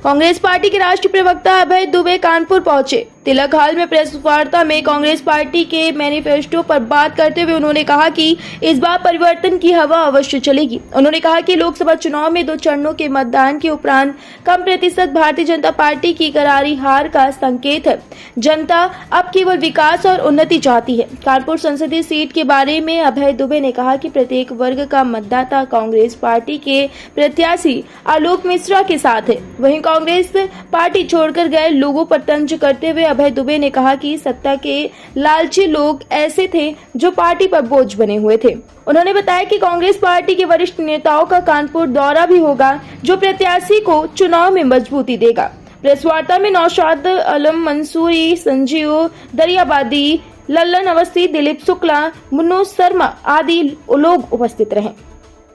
Congress party के राष्ट्रीय प्रवक्ता अभय दुबे कानपुर पहुंचे। तिलक हॉल में प्रेस वार्ता में कांग्रेस पार्टी के मैनिफेस्टो पर बात करते हुए उन्होंने कहा कि इस बार परिवर्तन की हवा अवश्य चलेगी। उन्होंने कहा कि लोकसभा चुनाव में 2 चरणों के मतदान के उपरांत कम प्रतिशत भारतीय जनता पार्टी की करारी हार का संकेत है। जनता अब केवल विकास और उन्नति चाहती है। कानपुर संसदीय सीट के बारे में अभय दुबे ने कहा कि प्रत्येक वर्ग का मतदाता कांग्रेस पार्टी के प्रत्याशी आलोक मिश्रा के साथ है। वहीं कांग्रेस पार्टी छोड़कर गए लोगों पर तंज करते हुए अभय दुबे ने कहा कि सत्ता के लालची लोग ऐसे थे जो पार्टी पर बोझ बने हुए थे। उन्होंने बताया कि कांग्रेस पार्टी के वरिष्ठ नेताओं का कानपुर दौरा भी होगा जो प्रत्याशी को चुनाव में मजबूती देगा। प्रेस वार्ता में नौशाद आलम मंसूरी, संजीव दरियाबादी, लल्लन अवस्थी, दिलीप शुक्ला, मुन्नू शर्मा आदि लोग उपस्थित रहे।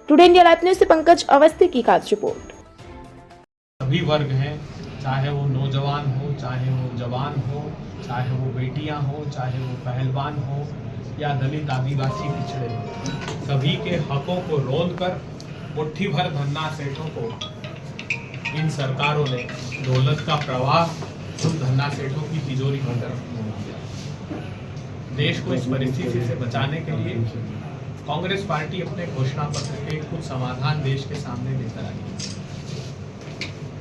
टुडे इंडिया लाइव न्यूज से पंकज अवस्थी की खास रिपोर्ट। सभी वर्ग हैं, चाहे वो नौजवान हो, चाहे वो जवान हो, चाहे वो बेटियां हो, चाहे वो पहलवान हो या दलित आदिवासी पिछड़े हो, सभी के हकों को रोंद कर मुट्ठी भर धन्ना सेठों को इन सरकारों ने दौलत का प्रवाह उन धन्ना सेठों की तिजोरी की तरफ मोड़ दिया। देश को इस परिस्थिति से बचाने के लिए कांग्रेस पार्टी अपने घोषणा पत्र के कुछ समाधान देश के सामने लेकर आई है।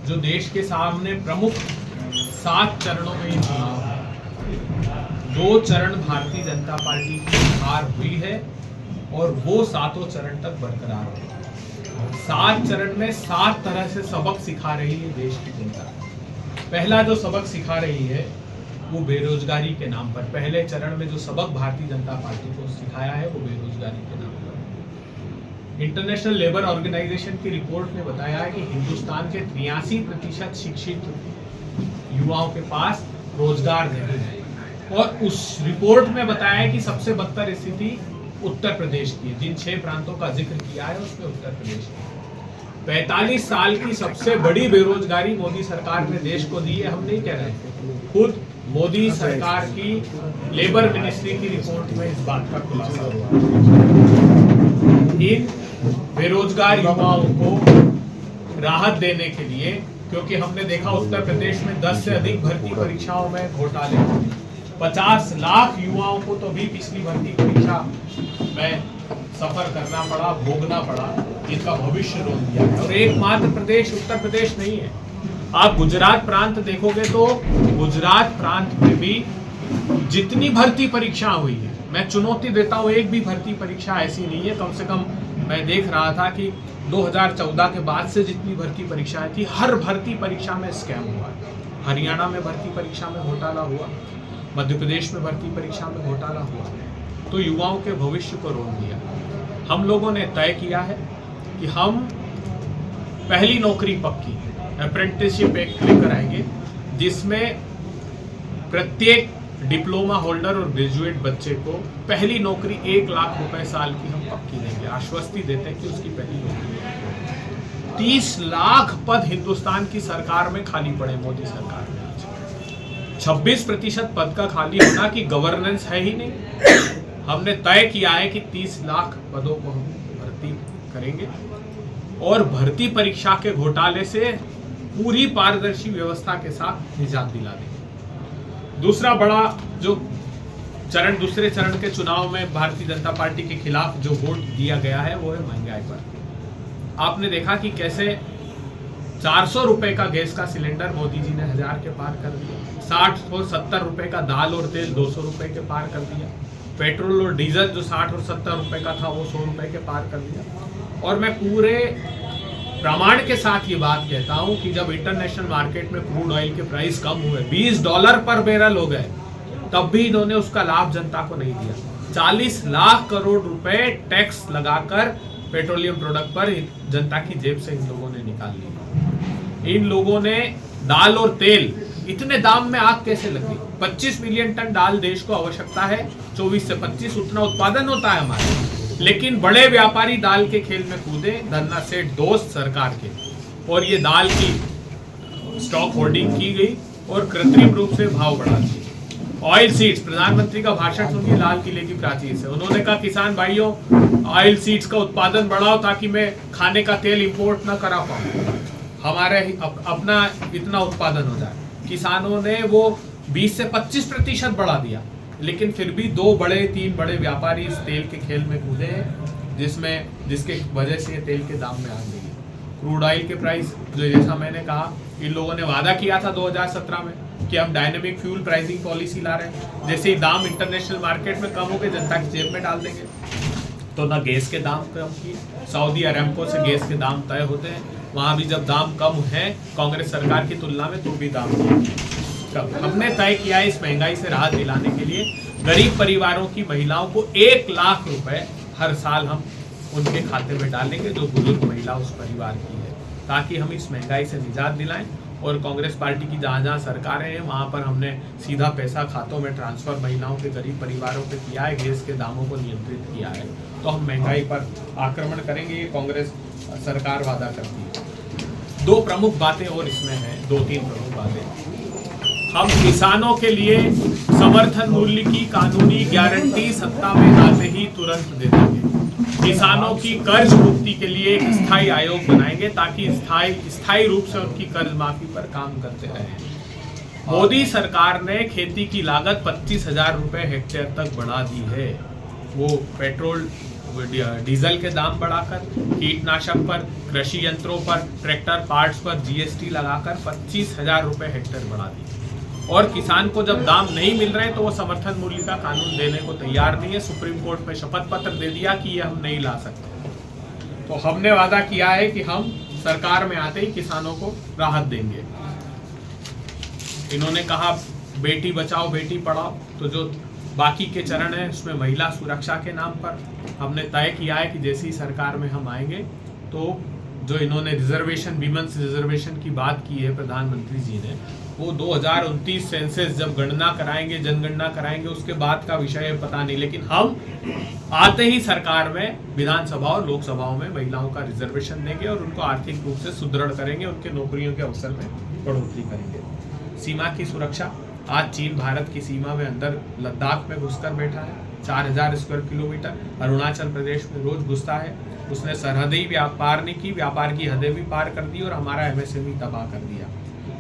जो देश के सामने प्रमुख 7 चरणों में ये चुनाव है। 2 चरण भारतीय जनता पार्टी की हार हुई है और वो 7 चरण तक बरकरार है। 7 चरण में 7 तरह से सबक सिखा रही है देश की जनता। पहला जो सबक सिखा रही है वो बेरोजगारी के नाम पर। पहले चरण में जो सबक भारतीय जनता पार्टी को सिखाया है वो बेरोजगारी के नाम पर। इंटरनेशनल लेबर ऑर्गेनाइजेशन की रिपोर्ट ने बताया है कि हिंदुस्तान के 83% शिक्षित युवाओं के पास रोजगार नहीं है और उस रिपोर्ट में बताया है कि सबसे बदतर स्थिति उत्तर प्रदेश की है। जिन 6 प्रांतों का जिक्र किया है उसमें उत्तर प्रदेश की 45 साल की सबसे बड़ी बेरोजगारी मोदी सरकार ने देश को दी है। हम नहीं कह रहे थे, खुद मोदी सरकार की लेबर मिनिस्ट्री की रिपोर्ट में इस बात का खुलासा हुआ। इन बेरोजगार युवाओं को राहत देने के लिए, क्योंकि हमने देखा उत्तर प्रदेश में 10 से अधिक भर्ती परीक्षाओं में घोटाले, 50 लाख युवाओं को तो भी पिछली भर्ती परीक्षा में सफर करना पड़ा, भोगना पड़ा, जिनका भविष्य रोक दिया है। और एकमात्र प्रदेश उत्तर प्रदेश नहीं है। आप गुजरात प्रांत देखोगे तो गुजरात प्रांत में भी जितनी भर्ती परीक्षा हुई है, मैं चुनौती देता हूँ, एक भी भर्ती परीक्षा ऐसी नहीं है। कम से कम मैं देख रहा था कि 2014 के बाद से जितनी भर्ती परीक्षाएं थी, हर भर्ती परीक्षा में स्कैम हुआ है। हरियाणा में भर्ती परीक्षा में घोटाला हुआ, मध्य प्रदेश में भर्ती परीक्षा में घोटाला हुआ, तो युवाओं के भविष्य को रोक दिया। हम लोगों ने तय किया है कि हम पहली नौकरी पक्की अप्रेंटिसशिप एक्ट लेकर आएंगे, जिसमें प्रत्येक डिप्लोमा होल्डर और ग्रेजुएट बच्चे को पहली नौकरी 1 लाख रुपए साल की हम पक्की देंगे। आश्वस्ति देते हैं कि उसकी पहली नौकरी। 30 लाख पद हिंदुस्तान की सरकार में खाली पड़े मोदी सरकार में। 26% पद का खाली होना की गवर्नेंस है ही नहीं। हमने तय किया है कि 30 लाख पदों को हम भर्ती करेंगे और भर्ती परीक्षा के घोटाले से पूरी पारदर्शी व्यवस्था के साथ निजात दिला देंगे। दूसरा बड़ा जो चरण, दूसरे चरण के चुनाव में भारतीय जनता पार्टी के खिलाफ जो वोट दिया गया है वो है महंगाई पर। आपने देखा कि कैसे 400 रुपए का गैस का सिलेंडर मोदी जी ने 1000 के पार कर दिया। 60 और 70 रुपए का दाल और तेल 200 रुपए के पार कर दिया। पेट्रोल और डीजल जो 60 और 70 रुपए का था वो 100 रुपए के पार कर दिया। और मैं पूरे प्रमाण के साथ ये बात कहता हूं कि जब इंटरनेशनल मार्केट में क्रूड ऑयल के प्राइस कम हुए, $20 पर बैरल हो गए, तब भी इन्होंने उसका लाभ जनता को नहीं दिया। 40 लाख करोड़ रुपए टैक्स लगाकर पेट्रोलियम प्रोडक्ट पर जनता की जेब से इन लोगों ने निकाल लिया। इन लोगों ने दाल और तेल, इतने दाम में आग कैसे लगी? 25 मिलियन टन दाल देश को आवश्यकता है, 24 से 25 उतना उत्पादन होता है हमारे, लेकिन बड़े व्यापारी दाल के खेल में कूदे, धन्ना सेठ दोस्त सरकार के, और ये दाल की स्टॉक होल्डिंग की गई और कृत्रिम रूप से भाव बढ़ा दिए। ऑयल सीड्स, प्रधानमंत्री का भाषण सुनिए लाल किले की प्राचीर से। उन्होंने कहा किसान भाइयों, ऑयल सीड्स का उत्पादन बढ़ाओ ताकि मैं खाने का तेल इंपोर्ट ना करा पाऊं। हमारे अपना इतना उत्पादन हो जाए। किसानों ने वो 20 से 25% बढ़ा दिया, लेकिन फिर भी 3 बड़े व्यापारी इस तेल के खेल में कूदे हैं, जिसके वजह से ये तेल के दाम में आग लगी। क्रूड ऑयल के प्राइस, जो जैसा मैंने कहा, इन लोगों ने वादा किया था 2017 में कि हम डायनेमिक फ्यूल प्राइसिंग पॉलिसी ला रहे हैं, जैसे ही दाम इंटरनेशनल मार्केट में कम हो गए जनता की जेब में डाल देंगे। तो ना गैस के दाम कम किए, सऊदी अरेमको से गैस के दाम तय होते हैं, वहाँ भी जब दाम कम है कांग्रेस सरकार की तुलना में तो भी दाम कम। हमने तय किया है इस महंगाई से राहत दिलाने के लिए गरीब परिवारों की महिलाओं को 1 लाख रुपए हर साल हम उनके खाते में डालेंगे, जो बुजुर्ग महिला उस परिवार की है, ताकि हम इस महंगाई से निजात दिलाएं। और कांग्रेस पार्टी की जहाँ सरकारें हैं वहाँ पर हमने सीधा पैसा खातों में ट्रांसफर महिलाओं के गरीब परिवारों पे किया है, गैस के दामों को नियंत्रित किया है। तो हम महंगाई पर आक्रमण करेंगे, ये कांग्रेस सरकार वादा करती है। 2 प्रमुख बातें और इसमें हैं, 2-3 प्रमुख बातें। हम किसानों के लिए समर्थन मूल्य की कानूनी गारंटी सत्ता में आते ही तुरंत दे देंगे। किसानों की कर्ज मुक्ति के लिए एक स्थायी आयोग बनाएंगे, ताकि स्थायी रूप से उनकी कर्ज माफी पर काम करते रहें। मोदी सरकार ने खेती की लागत 25,000 रुपए हेक्टेयर तक बढ़ा दी है। वो पेट्रोल डीजल के दाम बढ़ाकर, कीटनाशक पर, कृषि यंत्रों पर, ट्रैक्टर पार्ट्स पर जीएसटी लगाकर 25,000 रुपए हेक्टेयर बढ़ा दी। और किसान को जब दाम नहीं मिल रहे तो वो समर्थन मूल्य का कानून देने को तैयार नहीं है। सुप्रीम कोर्ट में शपथ पत्र दे दिया कि ये हम नहीं ला सकते। तो हमने वादा किया है कि हम सरकार में आते ही किसानों को राहत देंगे। इन्होंने कहा बेटी बचाओ बेटी पढ़ाओ, तो जो बाकी के चरण है उसमें महिला सुरक्षा के नाम पर हमने तय किया है कि जैसे ही सरकार में हम आएंगे तो जो इन्होंने रिजर्वेशन, विमेंस रिजर्वेशन की बात की है प्रधानमंत्री जी ने, वो 2029 सेंसस जब गणना कराएंगे, जनगणना कराएंगे, उसके बाद का विषय है, पता नहीं। लेकिन हम आते ही सरकार में विधानसभा और लोकसभाओं में महिलाओं का रिजर्वेशन देंगे और उनको आर्थिक रूप से सुदृढ़ करेंगे, उनके नौकरियों के अवसर में बढ़ोतरी करेंगे। सीमा की सुरक्षा, आज चीन भारत की सीमा में अंदर लद्दाख में घुसकर बैठा है, 4000 स्क्वायर किलोमीटर। अरुणाचल प्रदेश में रोज घुसता है। उसने सरहदें व्यापार नहीं की, व्यापार की हदें भी पार कर दी और हमारा एमएसएमई तबाह कर दिया।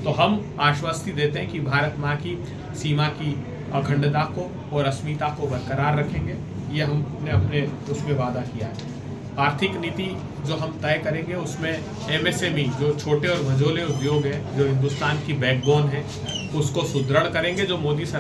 तो हम आश्वस्ति देते हैं कि भारत माँ की सीमा की अखंडता को और अस्मिता को बरकरार रखेंगे। ये हमने अपने उसमें वादा किया है। आर्थिक नीति जो हम तय करेंगे उसमें एमएसएमई, जो छोटे और मझोले उद्योग हैं, जो हिंदुस्तान की बैकबोन है, उसको सुदृढ़ करेंगे। जो मोदी सरकार